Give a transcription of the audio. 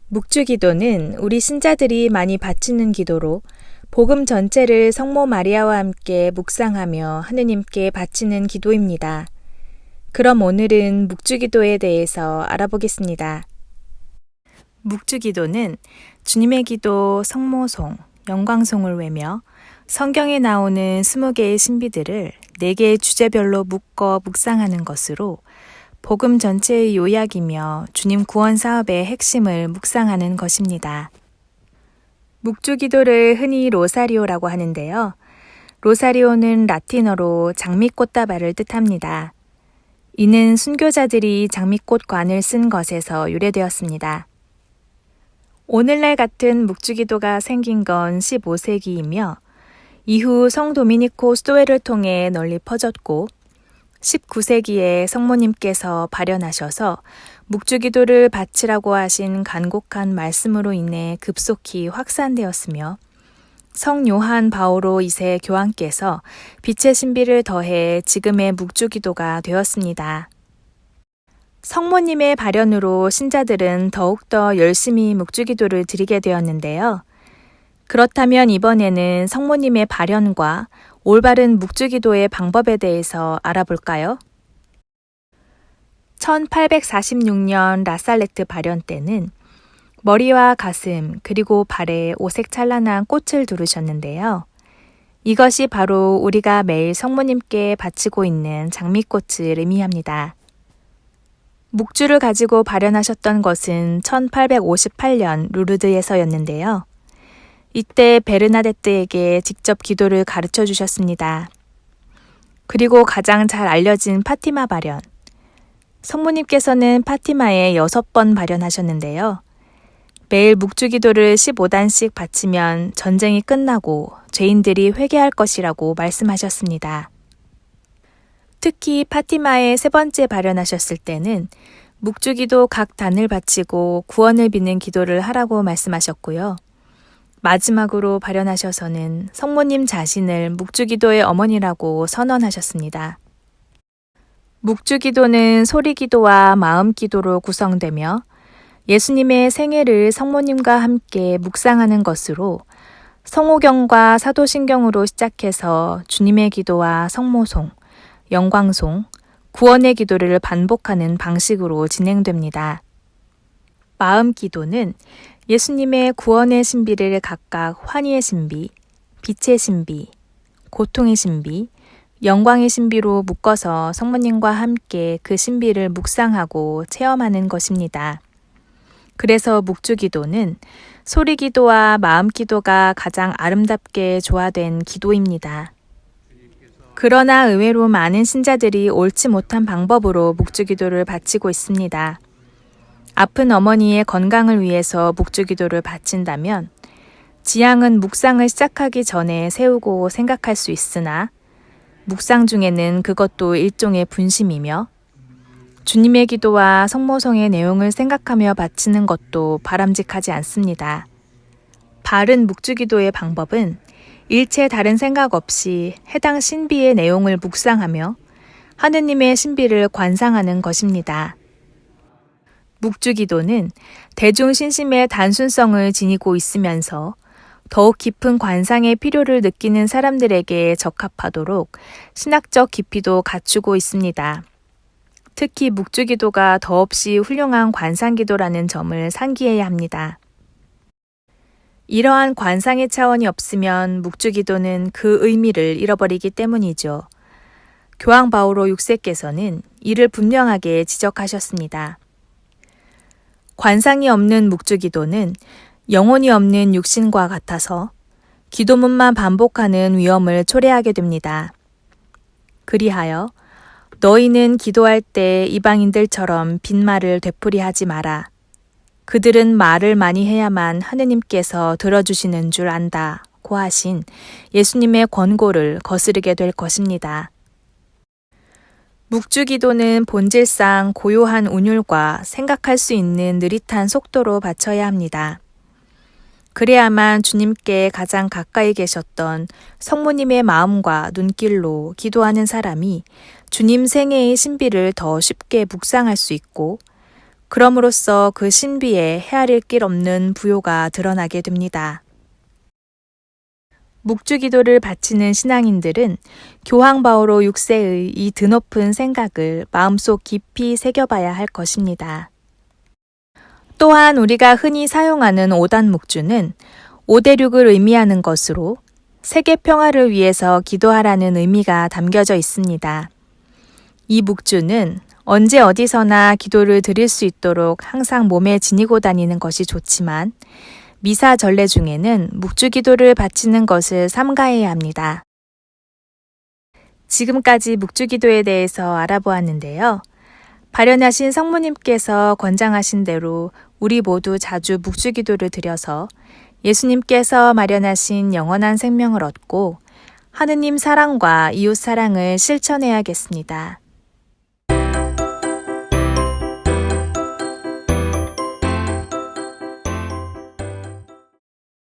묵주기도는 우리 신자들이 많이 바치는 기도로 복음 전체를 성모 마리아와 함께 묵상하며 하느님께 바치는 기도입니다. 그럼 오늘은 묵주기도에 대해서 알아보겠습니다. 묵주기도는 주님의 기도, 성모송, 영광송을 외며 성경에 나오는 20개의 신비들을 4개의 주제별로 묶어 묵상하는 것으로 복음 전체의 요약이며 주님 구원 사업의 핵심을 묵상하는 것입니다. 묵주기도를 흔히 로사리오라고 하는데요. 로사리오는 라틴어로 장미꽃다발을 뜻합니다. 이는 순교자들이 장미꽃관을 쓴 것에서 유래되었습니다. 오늘날 같은 묵주기도가 생긴 건 15세기이며 이후 성 도미니코 스토에를 통해 널리 퍼졌고 19세기에 성모님께서 발현하셔서 묵주기도를 바치라고 하신 간곡한 말씀으로 인해 급속히 확산되었으며 성 요한 바오로 2세 교황께서 빛의 신비를 더해 지금의 묵주기도가 되었습니다. 성모님의 발현으로 신자들은 더욱더 열심히 묵주기도를 드리게 되었는데요. 그렇다면 이번에는 성모님의 발현과 올바른 묵주기도의 방법에 대해서 알아볼까요? 1846년 라살레트 발현 때는 머리와 가슴 그리고 발에 오색 찬란한 꽃을 두르셨는데요. 이것이 바로 우리가 매일 성모님께 바치고 있는 장미꽃을 의미합니다. 묵주를 가지고 발현하셨던 것은 1858년 루르드에서였는데요. 이때 베르나데트에게 직접 기도를 가르쳐 주셨습니다. 그리고 가장 잘 알려진 파티마 발현. 성모님께서는 파티마에 6번 발현하셨는데요. 매일 묵주기도를 15단씩 바치면 전쟁이 끝나고 죄인들이 회개할 것이라고 말씀하셨습니다. 특히 파티마에 3번째 발현하셨을 때는 묵주기도 각 단을 바치고 구원을 비는 기도를 하라고 말씀하셨고요. 마지막으로 발현하셔서는 성모님 자신을 묵주기도의 어머니라고 선언하셨습니다. 묵주기도는 소리기도와 마음기도로 구성되며 예수님의 생애를 성모님과 함께 묵상하는 것으로 성호경과 사도신경으로 시작해서 주님의 기도와 성모송, 영광송, 구원의 기도를 반복하는 방식으로 진행됩니다. 마음기도는 예수님의 구원의 신비를 각각 환희의 신비, 빛의 신비, 고통의 신비, 영광의 신비로 묶어서 성모님과 함께 그 신비를 묵상하고 체험하는 것입니다. 그래서 묵주기도는 소리기도와 마음기도가 가장 아름답게 조화된 기도입니다. 그러나 의외로 많은 신자들이 옳지 못한 방법으로 묵주기도를 바치고 있습니다. 아픈 어머니의 건강을 위해서 묵주기도를 바친다면 지향은 묵상을 시작하기 전에 세우고 생각할 수 있으나 묵상 중에는 그것도 일종의 분심이며 주님의 기도와 성모성의 내용을 생각하며 바치는 것도 바람직하지 않습니다. 바른 묵주기도의 방법은 일체 다른 생각 없이 해당 신비의 내용을 묵상하며 하느님의 신비를 관상하는 것입니다. 묵주기도는 대중신심의 단순성을 지니고 있으면서 더욱 깊은 관상의 필요를 느끼는 사람들에게 적합하도록 신학적 깊이도 갖추고 있습니다. 특히 묵주기도가 더없이 훌륭한 관상기도라는 점을 상기해야 합니다. 이러한 관상의 차원이 없으면 묵주기도는 그 의미를 잃어버리기 때문이죠. 교황 바오로 6세께서는 이를 분명하게 지적하셨습니다. 관상이 없는 묵주기도는 영혼이 없는 육신과 같아서 기도문만 반복하는 위험을 초래하게 됩니다. 그리하여 너희는 기도할 때 이방인들처럼 빈말을 되풀이하지 마라. 그들은 말을 많이 해야만 하느님께서 들어주시는 줄 안다고 하신 예수님의 권고를 거스르게 될 것입니다. 묵주기도는 본질상 고요한 운율과 생각할 수 있는 느릿한 속도로 바쳐야 합니다. 그래야만 주님께 가장 가까이 계셨던 성모님의 마음과 눈길로 기도하는 사람이 주님 생애의 신비를 더 쉽게 묵상할 수 있고 그럼으로써 그 신비에 헤아릴 길 없는 부요가 드러나게 됩니다. 묵주기도를 바치는 신앙인들은 교황 바오로 6세의 이 드높은 생각을 마음속 깊이 새겨봐야 할 것입니다. 또한 우리가 흔히 사용하는 5단 묵주는 5대륙을 의미하는 것으로 세계 평화를 위해서 기도하라는 의미가 담겨져 있습니다. 이 묵주는 언제 어디서나 기도를 드릴 수 있도록 항상 몸에 지니고 다니는 것이 좋지만 미사 전례 중에는 묵주 기도를 바치는 것을 삼가해야 합니다. 지금까지 묵주 기도에 대해서 알아보았는데요. 발현하신 성모님께서 권장하신 대로 우리 모두 자주 묵주 기도를 드려서 예수님께서 마련하신 영원한 생명을 얻고 하느님 사랑과 이웃 사랑을 실천해야겠습니다.